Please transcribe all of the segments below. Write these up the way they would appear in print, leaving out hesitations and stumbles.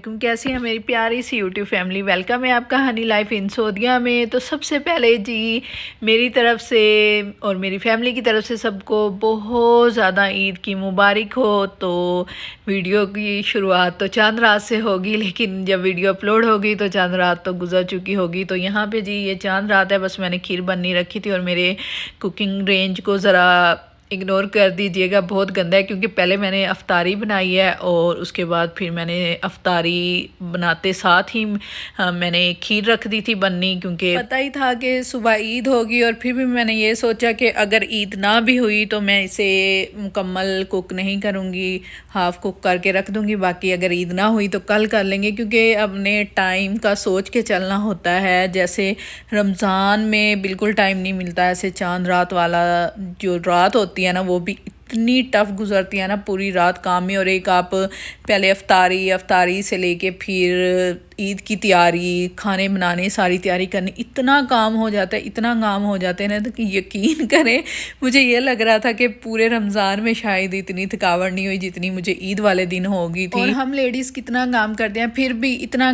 अस्सलामुअलैकुम। कैसी है मेरी प्यारी सी यूट्यूब फैमिली। वेलकम है आपका हनी लाइफ इन सऊदीया में। तो सबसे पहले जी मेरी तरफ से और मेरी फैमिली की तरफ से सबको बहुत ज़्यादा ईद की मुबारक हो। तो वीडियो की शुरुआत तो चांद रात से होगी, लेकिन जब वीडियो अपलोड होगी तो चांद रात तो गुजर चुकी होगी। तो यहाँ पे जी ये चांद रात है, बस मैंने खीर बननी रखी थी और मेरे कुकिंग रेंज को ज़रा इग्नोर कर दीजिएगा, बहुत गंदा है क्योंकि पहले मैंने अफ्तारी बनाई है और उसके बाद फिर मैंने अफ्तारी बनाते साथ ही मैंने खीर रख दी थी बननी, क्योंकि पता ही था कि सुबह ईद होगी। और फिर भी मैंने ये सोचा कि अगर ईद ना भी हुई तो मैं इसे मुकम्मल कुक नहीं करूँगी, हाफ़ कुक करके रख दूँगी। बाकी अगर ईद ना हुई तो कल कर लेंगे, क्योंकि अपने टाइम का सोच के चलना होता है। जैसे रमज़ान में बिल्कुल टाइम नहीं मिलता, ऐसे चांद रात वाला जो रात होती है ना वो भी इतनी टफ गुजरती है ना, पूरी रात काम में। और एक आप पहले अफ्तारी से लेके फिर ईद की तैयारी, खाने बनाने, सारी तैयारी करनी, इतना काम हो जाता है, इतना काम हो जाते हैं ना, तो कि यकीन करें मुझे ये लग रहा था कि पूरे रमज़ान में शायद इतनी थकावट नहीं हुई जितनी मुझे ईद वाले दिन होगी थी। और हम लेडीज़ कितना काम करते हैं, फिर भी इतना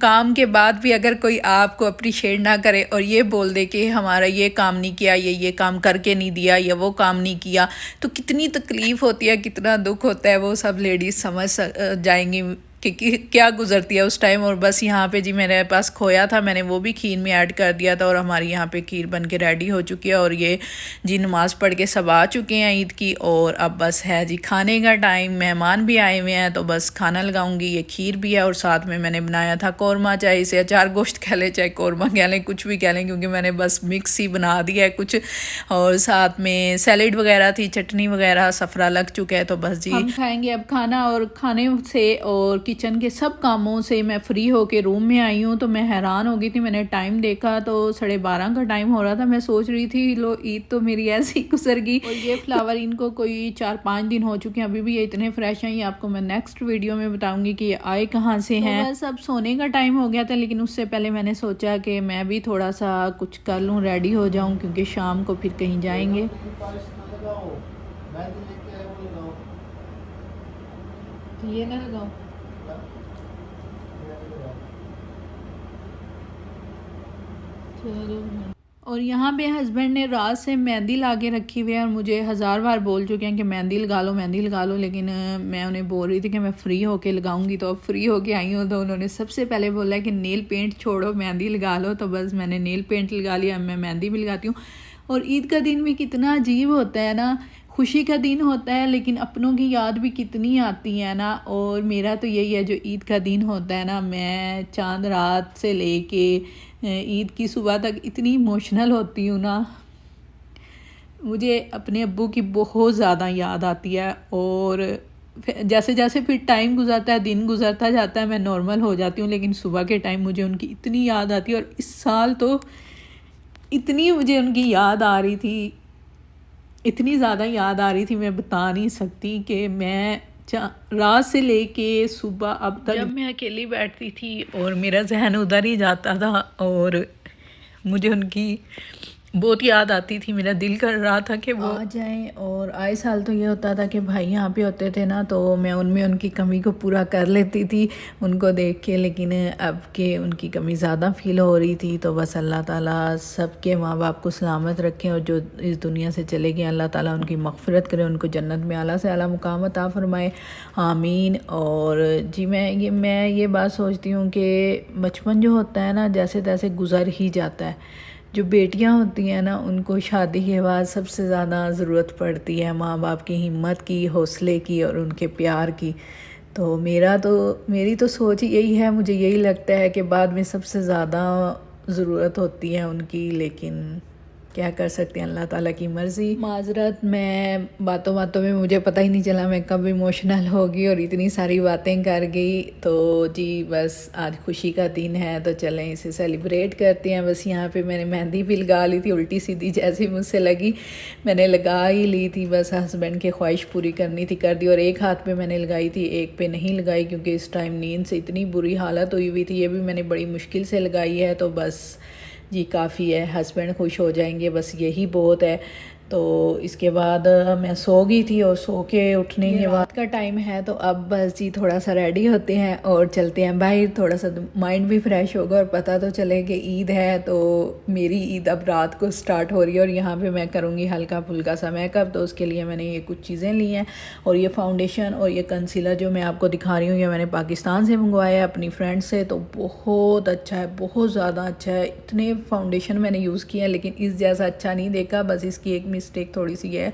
काम के बाद भी अगर कोई आपको अप्रिशिएट ना करे और ये बोल दे कि हमारा ये काम नहीं किया, ये काम करके नहीं दिया, या वो काम नहीं किया, तो कितनी तकलीफ़ होती है, कितना दुख होता है, वो सब लेडीज़ समझ जाएंगी कि क्या गुजरती है उस टाइम। और बस यहाँ पे जी मेरे पास खोया था, मैंने वो भी खीर में ऐड कर दिया था और हमारी यहाँ पे खीर बन के रेडी हो चुकी है। और ये जी नमाज़ पढ़ के सब आ चुके हैं ईद की, और अब बस है जी खाने का टाइम। मेहमान भी आए हुए हैं तो बस खाना लगाऊंगी। ये खीर भी है और साथ में मैंने बनाया था कौरमा, चाहे इसे अचार गोश्त कह लें, चाहे कौरमा कह लें, कुछ भी कह लें, क्योंकि मैंने बस मिक्स ही बना दिया है कुछ। और साथ में सैलेड वगैरह थी, चटनी वगैरह, सफ़रा लग चुका है। तो बस जी हम खाएँगे अब खाना। और खाने से और किचन के सब कामों से मैं फ्री होके रूम में आई हूँ। तो मैं हैरान हो गई थी, मैंने टाइम देखा तो 12:30 का टाइम हो रहा था। मैं सोच रही थी लो ईद तो मेरी ऐसे ही गुजर गई। और ये फ्लावर इनको कोई 4-5 दिन हो चुके हैं, अभी भी ये इतने फ्रेश हैं। ये आपको मैं नेक्स्ट वीडियो में बताऊंगी कि ये आए कहाँ से हैं। तो बस अब सोने का टाइम हो गया था, लेकिन उससे पहले मैंने सोचा कि मैं भी थोड़ा सा कुछ कर लूँ, रेडी हो जाऊँ, क्योंकि शाम को फिर कहीं जाएंगे। ये ना लगाओ। और यहाँ पे हस्बैंड ने रात से मेहंदी ला के रखी हुई है और मुझे 1000 बार बोल चुके हैं कि मेहंदी लगा लो, मेहंदी लगा लो, लेकिन मैं उन्हें बोल रही थी कि मैं फ़्री होके लगाऊंगी। तो अब फ्री होके आई हूँ तो उन्होंने सबसे पहले बोला कि नेल पेंट छोड़ो, मेहंदी लगा लो। तो बस मैंने नेल पेंट लगा लिया, अब मैं मेहंदी भी लगाती हूँ। और ईद का दिन भी कितना अजीब होता है ना, खुशी का दिन होता है, लेकिन अपनों की याद भी कितनी आती है ना। और मेरा तो यही है, जो ईद का दिन होता है ना, मैं चांद रात से लेके ईद की सुबह तक इतनी इमोशनल होती हूँ ना, मुझे अपने अब्बू की बहुत ज़्यादा याद आती है। और जैसे जैसे फिर टाइम गुजरता है, दिन गुजरता जाता है, मैं नॉर्मल हो जाती हूँ, लेकिन सुबह के टाइम मुझे उनकी इतनी याद आती है। और इस साल तो इतनी मुझे उनकी याद आ रही थी, इतनी ज़्यादा याद आ रही थी, मैं बता नहीं सकती कि मैं रात से लेके सुबह अब तक जब मैं अकेली बैठती थी और मेरा जहन उधर ही जाता था और मुझे उनकी बहुत याद आती थी। मेरा दिल कर रहा था कि वो आ जाएं। और आए साल तो ये होता था कि भाई यहाँ पे होते थे ना, तो मैं उनमें उनकी कमी को पूरा कर लेती थी उनको देख के। लेकिन अब के उनकी कमी ज़्यादा फील हो रही थी। तो बस अल्लाह ताला सबके माँ बाप को सलामत रखें, और जो इस दुनिया से चले गए अल्लाह ताला उनकी मग़फ़िरत करे, उनको जन्नत में आला से आला मुकाम अता फ़रमाए, आमीन। और जी मैं ये बात सोचती हूँ कि बचपन जो होता है ना, जैसे तैसे गुज़र ही जाता है। जो बेटियां होती हैं ना, उनको शादी के बाद सबसे ज़्यादा ज़रूरत पड़ती है माँ बाप की हिम्मत की, हौसले की और उनके प्यार की। तो मेरी तो सोच यही है, मुझे यही लगता है कि बाद में सबसे ज़्यादा ज़रूरत होती है उनकी। लेकिन क्या कर सकते हैं, अल्लाह ताला की मर्ज़ी। माजरत, मैं बातों बातों में मुझे पता ही नहीं चला मैं कब इमोशनल होगी और इतनी सारी बातें कर गई। तो जी बस आज खुशी का दिन है, तो चलें इसे सेलिब्रेट करते हैं। बस यहाँ पे मैंने मेहंदी भी लगा ली थी, उल्टी सीधी जैसी मुझसे लगी मैंने लगा ही ली थी। बस हस्बैंड की ख्वाहिश पूरी करनी थी, कर दी। और एक हाथ पे मैंने लगाई थी, एक पे नहीं लगाई, क्योंकि इस टाइम नींद से इतनी बुरी हालत हुई हुई थी। ये भी मैंने बड़ी मुश्किल से लगाई है। तो बस जी काफ़ी है, हस्बैंड खुश हो जाएंगे, बस यही बहुत है। तो इसके बाद मैं सो गई थी और सो के उठने के बाद का टाइम है, तो अब बस जी थोड़ा सा रेडी होते हैं और चलते हैं बाहर, थोड़ा सा माइंड भी फ्रेश होगा और पता तो चले कि ईद है। तो मेरी ईद अब रात को स्टार्ट हो रही है और यहाँ पे मैं करूँगी हल्का फुल्का सा मेकअप। तो उसके लिए मैंने ये कुछ चीज़ें ली हैं और ये फाउंडेशन और ये कंसीलर जो मैं आपको दिखा रही हूँ, ये मैंने पाकिस्तान से मंगवाया है अपनी फ्रेंड से। तो बहुत अच्छा है, बहुत ज़्यादा अच्छा है। इतने फाउंडेशन मैंने यूज़ किए हैं लेकिन इस जैसा अच्छा नहीं देखा। बस इसकी एक मिस्टेक थोड़ी सी है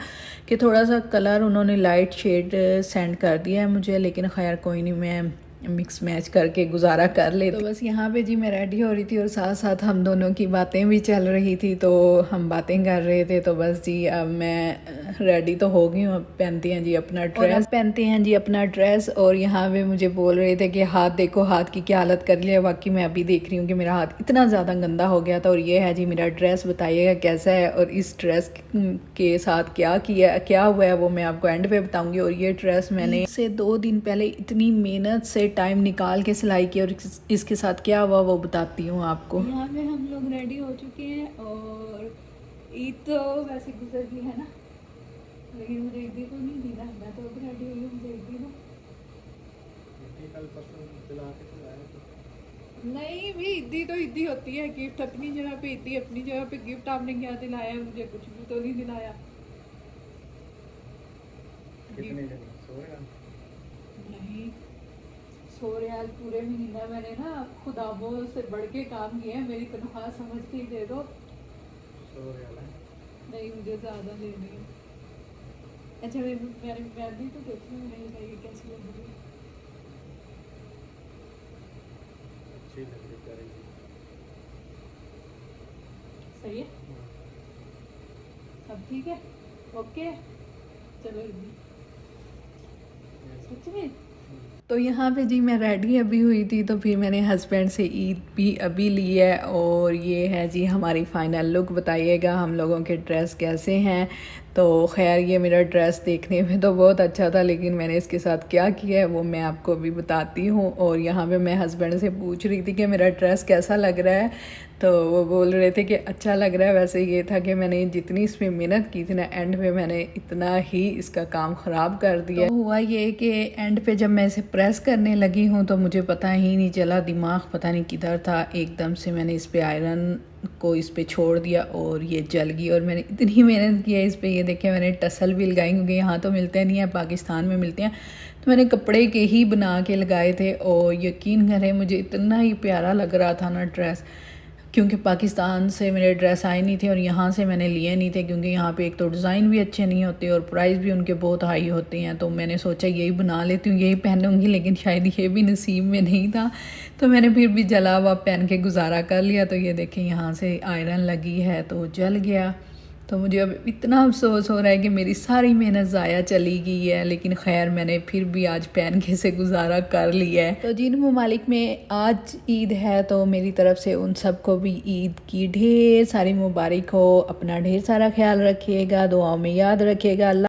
कि थोड़ा सा कलर उन्होंने लाइट शेड सेंड कर दिया है मुझे, लेकिन खैर कोई नहीं, मैं मिक्स मैच करके गुजारा कर ले। तो बस यहाँ पे जी मैं रेडी हो रही थी और साथ साथ हम दोनों की बातें भी चल रही थी, तो हम बातें कर रहे थे। तो बस जी अब मैं रेडी तो हो गई हूँ, अब पहनती हैं जी अपना ड्रेस, और यहाँ पे मुझे बोल रहे थे कि हाथ देखो, हाथ की क्या हालत कर लिया। बाकी मैं अभी देख रही हूँ कि मेरा हाथ इतना ज़्यादा गंदा हो गया था। और ये है जी मेरा ड्रेस, बताइएगा कैसा है और इस ड्रेस के साथ क्या हुआ है वो मैं आपको एंड पे बताऊँगी। और ये ड्रेस मैंने से 2 दिन पहले इतनी मेहनत से टाइम निकाल के सिलाई की और इसके साथ क्या हुआ वो बताती हूँ आपको। यहाँ पे हम लोग रेडी हो चुके हैं और ईद तो वैसे गुजर गई है ना, लेकिन मुझे ईदी तो नहीं दी ना, मैं तो अब रेडी हुई हूँ, मुझे ईदी दो। नहीं भी ईदी तो ईदी होती है, गिफ्ट अपनी जगह पे ईदी अपनी जगह पे। गिफ्ट आपने क्या दिलाया, मुझे कुछ भी तो नहीं दिलाया। नहीं, 100 रियाल पूरे महीना मैंने ना खुदाबों से बढ़ के काम किया है, मेरी तनख्वाह समझ के ही दे दो। 100 रियाल है? नहीं, मुझे ज़्यादा लेनी है। अच्छा मैं भी तो देखती हूँ मेरी कैसी लग रही है। अच्छी लग रही है, सही है, अब ठीक है, ओके चलो सच में। तो यहाँ पे जी मैं रेडी अभी हुई थी, तो फिर मैंने हस्बैंड से ईद भी अभी ली है और ये है जी हमारी फ़ाइनल लुक। बताइएगा हम लोगों के ड्रेस कैसे हैं। तो खैर ये मेरा ड्रेस देखने में तो बहुत अच्छा था, लेकिन मैंने इसके साथ क्या किया है वो मैं आपको अभी बताती हूँ। और यहाँ पे मैं हस्बैंड से पूछ रही थी कि मेरा ड्रेस कैसा लग रहा है, तो वो बोल रहे थे कि अच्छा लग रहा है। वैसे ये था कि मैंने जितनी इसमें मेहनत की थी ना, एंड पे मैंने इतना ही इसका काम ख़राब कर दिया। तो हुआ ये कि एंड पे जब मैं इसे प्रेस करने लगी हूँ तो मुझे पता ही नहीं चला, दिमाग पता नहीं किधर था, एकदम से मैंने इस पर आयरन को इस पे छोड़ दिया और ये जल गई। और मैंने इतनी मेहनत की है इस पे, ये देखें मैंने टसल भी लगाई, क्योंकि यहाँ तो मिलते नहीं है, पाकिस्तान में मिलते हैं, तो मैंने कपड़े के ही बना के लगाए थे। और यकीन करें मुझे इतना ही प्यारा लग रहा था ना ड्रेस, क्योंकि पाकिस्तान से मेरे ड्रेस आए नहीं थे और यहाँ से मैंने लिए नहीं थे, क्योंकि यहाँ पे एक तो डिज़ाइन भी अच्छे नहीं होते और प्राइस भी उनके बहुत हाई होते हैं। तो मैंने सोचा यही बना लेती हूँ, यही पहनूँगी, लेकिन शायद ये भी नसीब में नहीं था, तो मैंने फिर भी जला हुआ पहन के गुजारा कर लिया। तो ये देखें यहाँ से आयरन लगी है तो जल गया। तो मुझे अब इतना अफसोस हो रहा है कि मेरी सारी मेहनत ज़ाया चली गई है, लेकिन खैर मैंने फिर भी आज पहन के से गुजारा कर लिया है। तो जिन ममालिक में आज ईद है तो मेरी तरफ से उन सबको भी ईद की ढेर सारी मुबारक हो। अपना ढेर सारा ख्याल रखिएगा, दुआओं में याद रखिएगा।